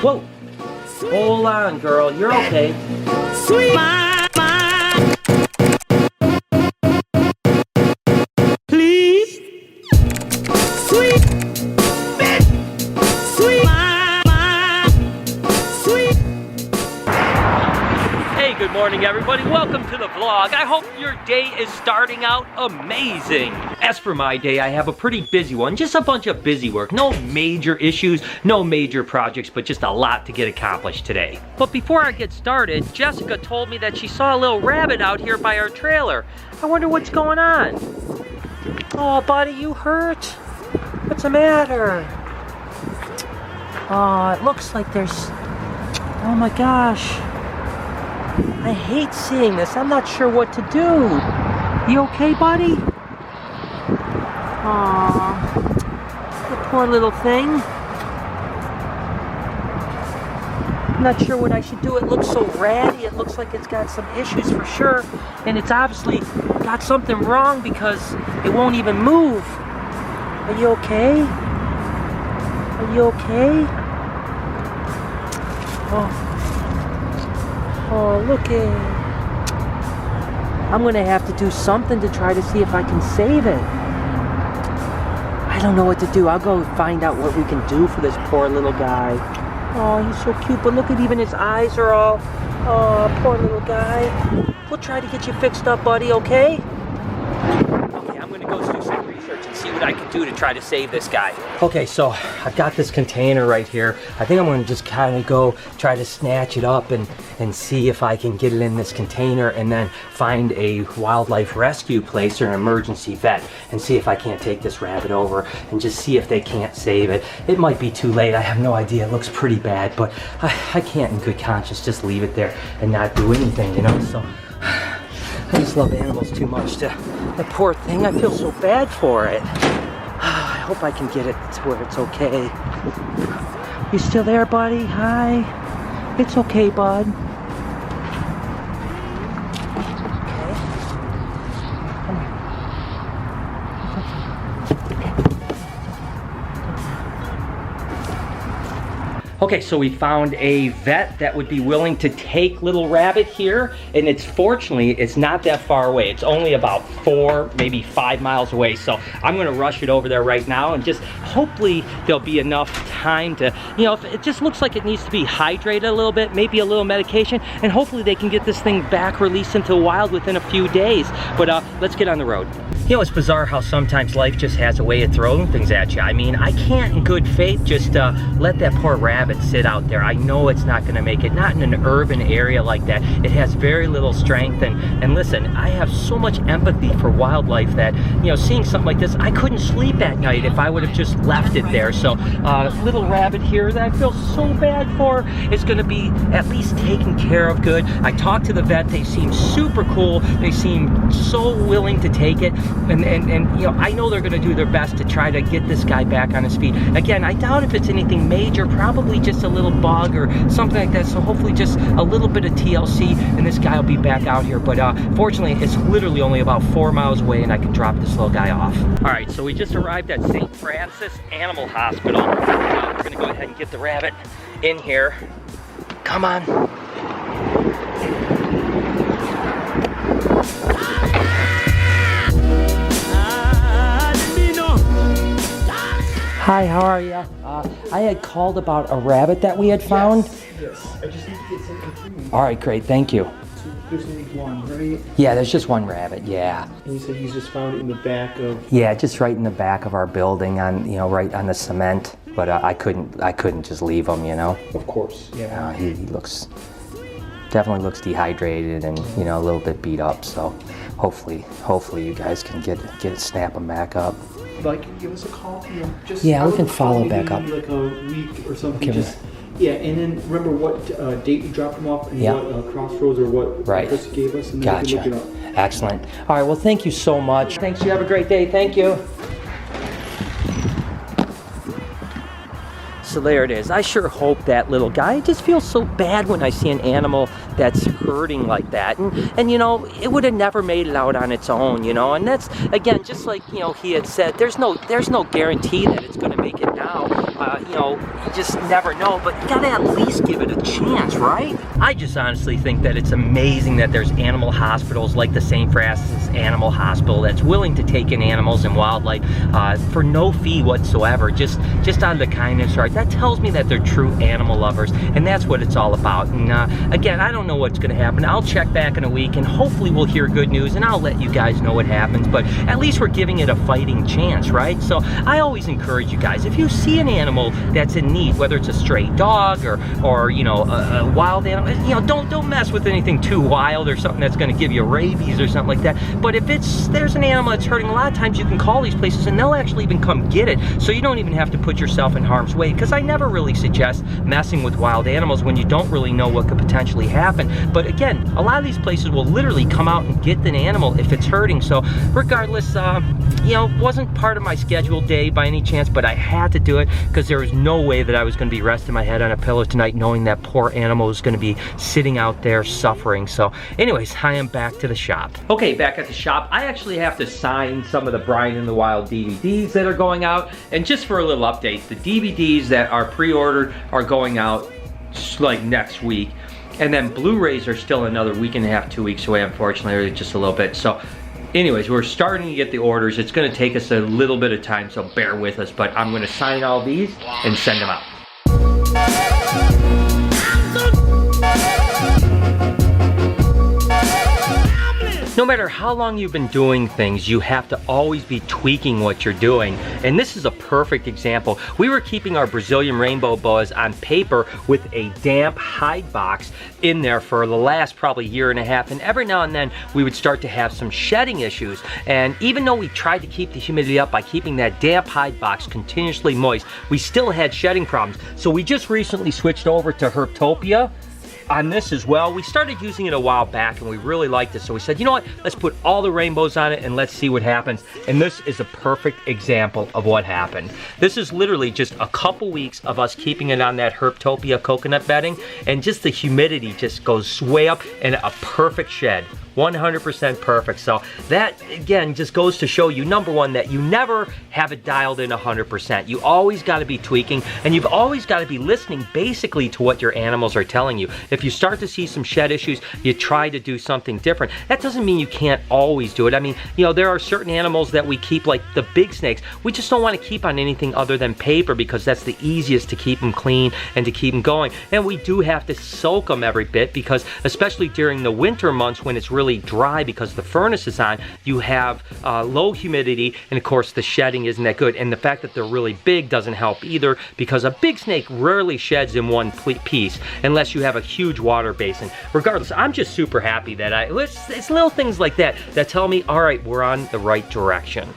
Whoa! Hold on, girl. You're okay. Sweet. Please. Sweet. Sweet. Sweet. Hey, good morning, everybody. Welcome to the vlog. I hope your day is starting out amazing. As for my day, I have a pretty busy one. Just a bunch of busy work. No major issues, no major projects, but just a lot to get accomplished today. But before I get started, Jessica told me that she saw a little rabbit out here by our trailer. I wonder what's going on. Oh, buddy, you hurt? What's the matter? Oh, it looks like there's... Oh my gosh. I hate seeing this. I'm not sure what to do. You okay, buddy? Aww. The poor little thing. I'm not sure what I should do. It looks so ratty. It looks like it's got some issues for sure. And it's obviously got something wrong because it won't even move. Are you okay? Are you okay? Oh, look at... I'm gonna have to do something to try to see if I can save it. I don't know what to do. I'll go find out what we can do for this poor little guy. Oh, he's so cute, but look at even his eyes are all... Oh, poor little guy. We'll try to get you fixed up, buddy, okay? Okay, I'm gonna go do some research and see what I can do to try to save this guy. Okay, so I've got this container right here. I think I'm gonna just kind of go try to snatch it up and see if I can get it in this container and then find a wildlife rescue place or an emergency vet and see if I can't take this rabbit over and just see if they can't save it. It might be too late. I have no idea. It looks pretty bad, but I can't in good conscience just leave it there and not do anything, you know? So I just love animals too much to... The poor thing, I feel so bad for it. I hope I can get it to where it's okay. You still there, buddy? Hi. It's okay, bud. Okay, so we found a vet that would be willing to take little rabbit here, and fortunately, it's not that far away. It's only about 4, maybe 5 miles away, so I'm gonna rush it over there right now, and just hopefully there'll be enough time to, you know, if it just looks like it needs to be hydrated a little bit, maybe a little medication, and hopefully they can get this thing back released into the wild within a few days. But let's get on the road. You know, it's bizarre how sometimes life just has a way of throwing things at you. I mean, I can't in good faith just let that poor rabbit sit out there. I know it's not gonna make it, not in an urban area like that. It has very little strength, and listen, I have so much empathy for wildlife that, you know, seeing something like this, I couldn't sleep at night if I would have just left it there. So, little rabbit here that I feel so bad for is gonna be at least taken care of good. I talked to the vet, they seem super cool, they seem so willing to take it, and you know, I know they're gonna do their best to try to get this guy back on his feet. Again, I doubt if it's anything major, probably just a little bug or something like that, so hopefully just a little bit of TLC and this guy will be back out here. But fortunately, it's literally only about 4 miles away and I can drop this little guy off. All right, so we just arrived at St. Francis Animal Hospital. We're gonna go ahead and get the rabbit in here. Come on. Hi, how are you? I had called about a rabbit that we had found. Yes. I just need to get something from you. All right, great, thank you. So there's only one, right? Yeah, there's just one rabbit, yeah. And you said you just found it in the back of... Yeah, just right in the back of our building, on, you know, right on the cement. But I couldn't just leave him, you know. Of course, yeah. He definitely looks dehydrated and, you know, a little bit beat up. So hopefully you guys can snap him back up. Like, give us a call, you know, just... Yeah, we can follow back up. Like a week or something, Okay, just... Yeah, and then remember what date you dropped them off and what crossroads or what address you gave us, and then we can look it up. Excellent. All right, well, thank you so much. Thanks, you have a great day. Thank you. So there it is. I sure hope that little guy, it just feels so bad when I see an animal that's hurting like that. And you know, it would have never made it out on its own, you know. And that's, again, just like, you know, he had said, there's no guarantee that it's going to make it now. You know, you just never know, but you gotta at least give it a chance, right? I just honestly think that it's amazing that there's animal hospitals like the St. Francis Animal Hospital that's willing to take in animals and wildlife for no fee whatsoever, just out of the kindness, right? That tells me that they're true animal lovers, and that's what it's all about. And again, I don't know what's gonna happen. I'll check back in a week, and hopefully we'll hear good news, and I'll let you guys know what happens, but at least we're giving it a fighting chance, right? So I always encourage you guys, if you see an animal that's in need, whether it's a stray dog or you know, a wild animal, you know, don't mess with anything too wild or something that's gonna give you rabies or something like that. But if there's an animal that's hurting, a lot of times you can call these places and they'll actually even come get it, so you don't even have to put yourself in harm's way, because I never really suggest messing with wild animals when you don't really know what could potentially happen. But again, a lot of these places will literally come out and get an animal if it's hurting. So regardless, you know, wasn't part of my scheduled day by any chance, but I had to do it because there was no way that I was going to be resting my head on a pillow tonight knowing that poor animal was going to be sitting out there suffering. So anyways, I am back to the shop. Okay, back at the shop, I actually have to sign some of the Brian in the Wild DVDs that are going out. And just for a little update, the DVDs that are pre-ordered are going out like next week. And then Blu-rays are still another week and a half, 2 weeks away, unfortunately, or just a little bit. So anyways, we're starting to get the orders. It's gonna take us a little bit of time, so bear with us, but I'm gonna sign all these and send them out. No matter how long you've been doing things, you have to always be tweaking what you're doing. And this is a perfect example. We were keeping our Brazilian rainbow boas on paper with a damp hide box in there for the last probably year and a half. And every now and then we would start to have some shedding issues. And even though we tried to keep the humidity up by keeping that damp hide box continuously moist, we still had shedding problems. So we just recently switched over to Herptopia on this as well. We started using it a while back and we really liked it, so we said, you know what, let's put all the rainbows on it and let's see what happens. And this is a perfect example of what happened. This is literally just a couple weeks of us keeping it on that Herptopia coconut bedding, and just the humidity just goes way up and a perfect shed. 100% perfect. So that again just goes to show you, number one, that you never have it dialed in 100%. You always got to be tweaking, and you've always got to be listening basically to what your animals are telling you. If you start to see some shed issues, you try to do something different. That doesn't mean you can't always do it. I mean, you know, there are certain animals that we keep, like the big snakes. We just don't want to keep on anything other than paper because that's the easiest to keep them clean and to keep them going. And we do have to soak them every bit, because especially during the winter months when it's really dry because the furnace is on, you have low humidity, and of course the shedding isn't that good. And the fact that they're really big doesn't help either, because a big snake rarely sheds in one piece unless you have a huge water basin. Regardless, I'm just super happy that it's little things like that that tell me, all right, we're on the right direction.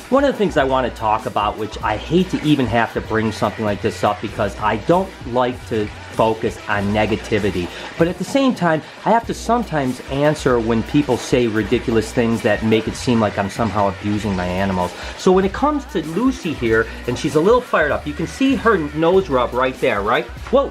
One of the things I want to talk about, which I hate to even have to bring something like this up because I don't like to focus on negativity, but at the same time, I have to sometimes answer when people say ridiculous things that make it seem like I'm somehow abusing my animals. So when it comes to Lucy here, and she's a little fired up, you can see her nose rub right there, right? Whoa,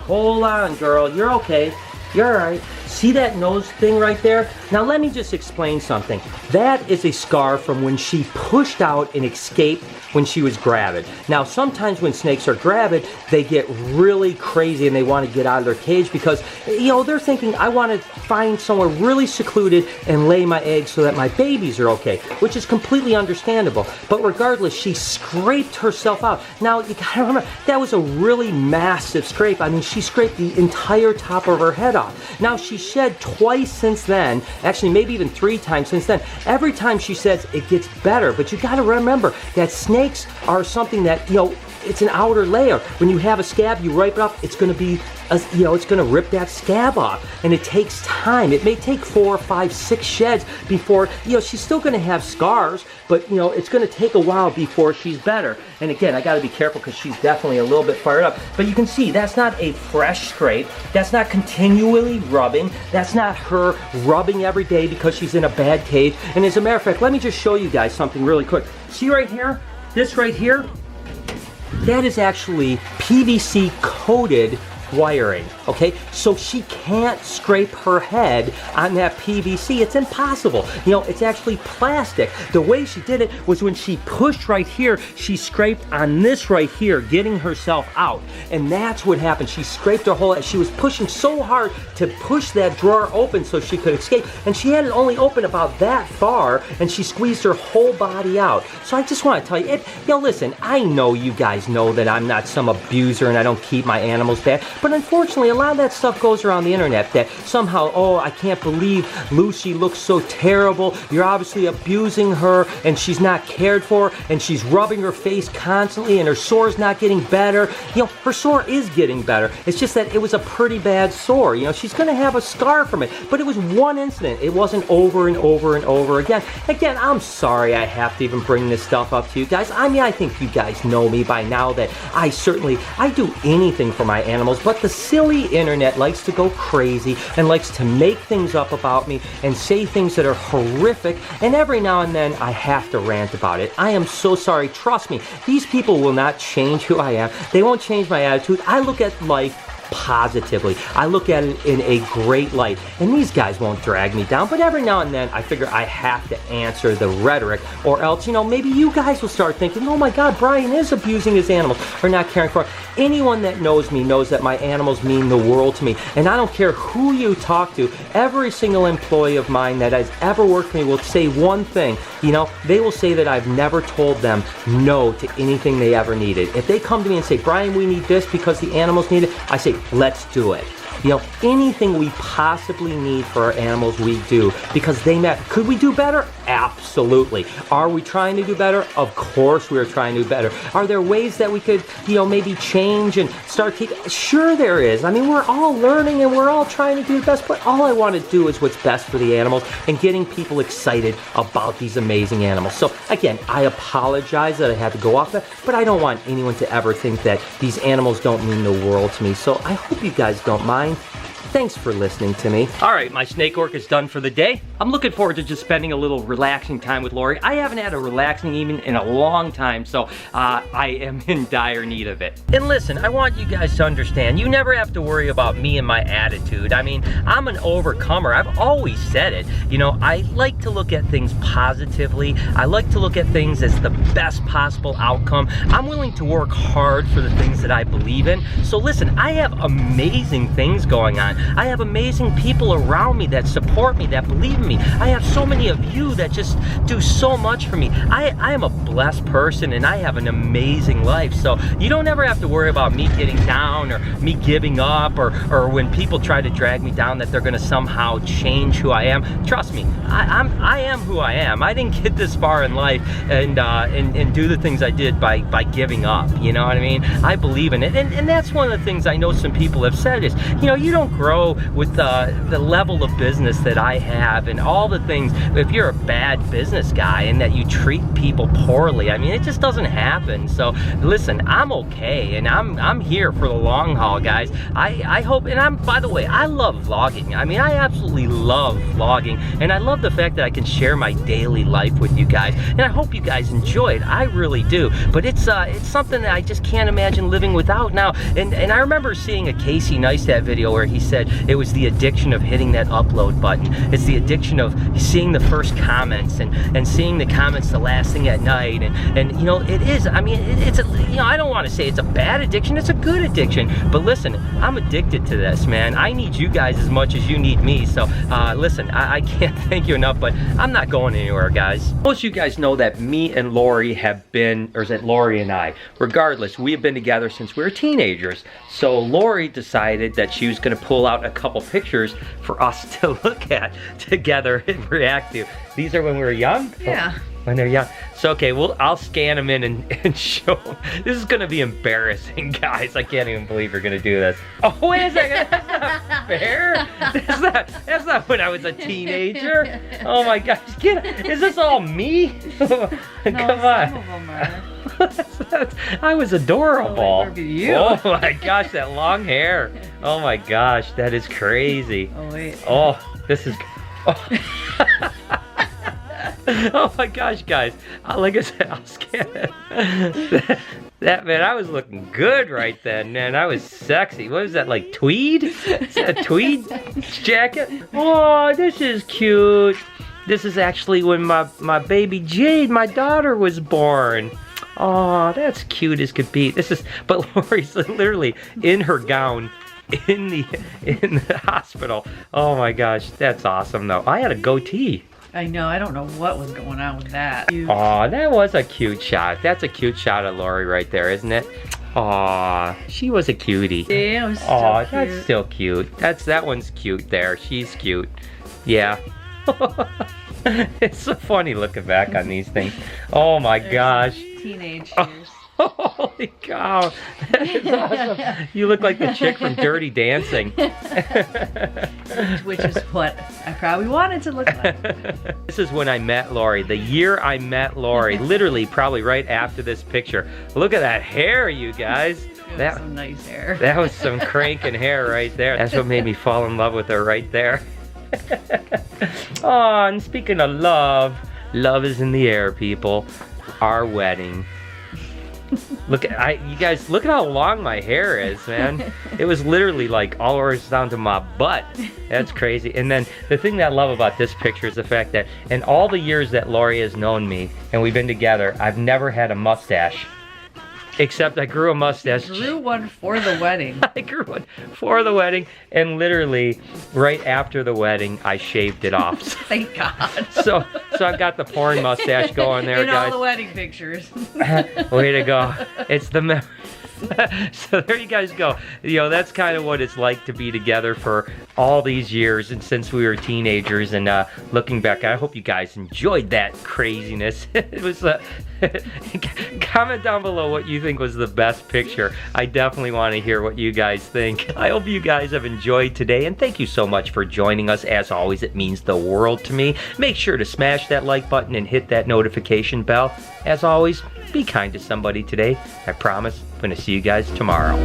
hold on, girl, you're okay. You're all right. See that nose thing right there? Now let me just explain something. That is a scar from when she pushed out and escaped when she was gravid. Now sometimes when snakes are gravid, they get really crazy and they want to get out of their cage because, you know, they're thinking, I want to find somewhere really secluded and lay my eggs so that my babies are okay, which is completely understandable. But regardless, she scraped herself out. Now you gotta remember, that was a really massive scrape. I mean, she scraped the entire top of her head off. Now she shed twice since then, actually maybe even 3 times since then. Every time she says it gets better, but you got to remember that snakes are something that, you know, it's an outer layer. When you have a scab, you wipe it off, it's going to be, you know, it's going to rip that scab off, and it takes time. It may take 4, 5, 6 sheds before, you know, she's still going to have scars, but, you know, it's going to take a while before she's better. And again, I got to be careful because she's definitely a little bit fired up. But you can see that's not a fresh scrape. That's not continually rubbing. That's not her rubbing every day because she's in a bad cage. And as a matter of fact, let me just show you guys something really quick. See right here? This right here? That is actually PVC coated wiring, okay? So she can't scrape her head on that PVC. It's impossible. You know, it's actually plastic. The way she did it was when she pushed right here, she scraped on this right here, getting herself out. And that's what happened. She scraped her whole head. She was pushing so hard to push that drawer open so she could escape. And she had it only open about that far, and she squeezed her whole body out. So I just want to tell you, you know, listen, I know you guys know that I'm not some abuser and I don't keep my animals bad, but unfortunately a lot of that stuff goes around the internet that somehow, oh, I can't believe Lucy looks so terrible, you're obviously abusing her and she's not cared for and she's rubbing her face constantly and her sore's not getting better. You know, her sore is getting better. It's just that it was a pretty bad sore. You know, she's gonna have a scar from it, but it was one incident. It wasn't over and over and over again. Again, I'm sorry I have to even bring this stuff up to you guys. I mean, I think you guys know me by now that I do anything for my animals, but the silly internet likes to go crazy and likes to make things up about me and say things that are horrific, and every now and then I have to rant about it. I am so sorry. Trust me, these people will not change who I am. They won't change my attitude. I look at life positively. I look at it in a great light, and these guys won't drag me down, but every now and then I figure I have to answer the rhetoric, or else, you know, maybe you guys will start thinking, oh my God, Brian is abusing his animals or not caring for them. Anyone that knows me knows that my animals mean the world to me, and I don't care who you talk to. Every single employee of mine that has ever worked for me will say one thing. You know, they will say that I've never told them no to anything they ever needed. If they come to me and say, Brian, we need this because the animals need it, I say, let's do it. You know, anything we possibly need for our animals, we do, because they matter. Could we do better? Absolutely. Are we trying to do better? Of course we are trying to do better. Are there ways that we could, you know, maybe change and start keeping? Sure there is. I mean, we're all learning and we're all trying to do the best, but all I want to do is what's best for the animals and getting people excited about these amazing animals. So again, I apologize that I had to go off that, but I don't want anyone to ever think that these animals don't mean the world to me. So I hope you guys don't mind. Thanks for listening to me. All right, my snake work is done for the day. I'm looking forward to just spending a little relaxing time with Lori. I haven't had a relaxing evening in a long time, so I am in dire need of it. And listen, I want you guys to understand, you never have to worry about me and my attitude. I mean, I'm an overcomer. I've always said it. You know, I like to look at things positively. I like to look at things as the best possible outcome. I'm willing to work hard for the things that I believe in. So listen, I have amazing things going on. I have amazing people around me that support me, that believe in me. I have so many of you that just do so much for me. I am a blessed person and I have an amazing life. So you don't ever have to worry about me getting down or me giving up or when people try to drag me down that they're gonna somehow change who I am. Trust me, I am who I am. I didn't get this far in life and do the things I did by giving up. You know what I mean? I believe in it. And that's one of the things I know some people have said is, you know, you don't grow with the level of business that I have and all the things. If you're a bad business guy and that you treat people poorly, I mean, it just doesn't happen. So listen, I'm okay and I'm here for the long haul, guys. I hope, and by the way, I love vlogging. I mean, I absolutely love vlogging, and I love the fact that I can share my daily life with you guys, and I hope you guys enjoy it. I really do. But it's something that I just can't imagine living without now. And I remember seeing a Casey Neistat video where he said it was the addiction of hitting that upload button. It's the addiction of seeing the first comments and seeing the comments the last thing at night. And you know, it is, I mean, it's a, you know, I don't want to say it's a bad addiction, it's a good addiction. But listen, I'm addicted to this, man. I need you guys as much as you need me. So listen, I can't thank you enough, but I'm not going anywhere, guys. Most of you guys know that me and Lori have been, or is it Lori and I? Regardless, we have been together since we were teenagers. So Lori decided that she was gonna pull out a couple pictures for us to look at together and react to. These are when we were young? Yeah. When they're young. So okay, well, I'll scan them in and show them. This is gonna be embarrassing, guys. I can't even believe you're gonna do this. Oh, wait a second, that's not fair. That's not when I was a teenager. Oh my gosh, is this all me? Come on. Some of them are. I was adorable. Oh, wait, you. Oh my gosh, that long hair. Oh my gosh, that is crazy. Oh wait. Oh, this is. Oh. Oh my gosh, guys. Like I said, I'll scan it. Man, I was looking good right then, man. I was sexy. What was that, like tweed? Is that a tweed jacket? Oh, this is cute. This is actually when my baby Jade, my daughter, was born. Oh, that's cute as could be. But Lori's literally in her gown in the hospital. Oh my gosh, that's awesome though. I had a goatee. I know, I don't know what was going on with that. Oh, that was a cute shot. That's a cute shot of Lori right there, isn't it? Aw, she was a cutie. Yeah, it was still cute. That's still cute. That one's cute there. She's cute. Yeah. It's so funny looking back on these things. Oh my gosh. Teenage years. Holy cow. That is awesome. You look like the chick from Dirty Dancing. Which is what I probably wanted to look like. This is when I met Lori. The year I met Lori. Literally, probably right after this picture. Look at that hair, you guys. That was some nice hair. That was some cranking hair right there. That's what made me fall in love with her right there. Oh, and speaking of love, love is in the air, people. Our wedding. You guys, look at how long my hair is, man. It was literally like all the way down to my butt. That's crazy. And then the thing that I love about this picture is the fact that in all the years that Lori has known me and we've been together, I've never had a mustache. Except I grew a mustache. You grew one for the wedding. I grew one for the wedding, and literally right after the wedding, I shaved it off. Thank God. So I've got the porn mustache going there, in guys. all the wedding pictures. Way to go. It's the So there you guys go. You know, that's kind of what it's like to be together for all these years and since we were teenagers. And looking back, I hope you guys enjoyed that craziness. It was comment down below what you think was the best picture. I definitely want to hear what you guys think. I hope you guys have enjoyed today, and thank you so much for joining us. As always, it means the world to me. Make sure to smash that like button and hit that notification bell. As always, be kind to somebody today. I promise. I'm going to see you guys tomorrow.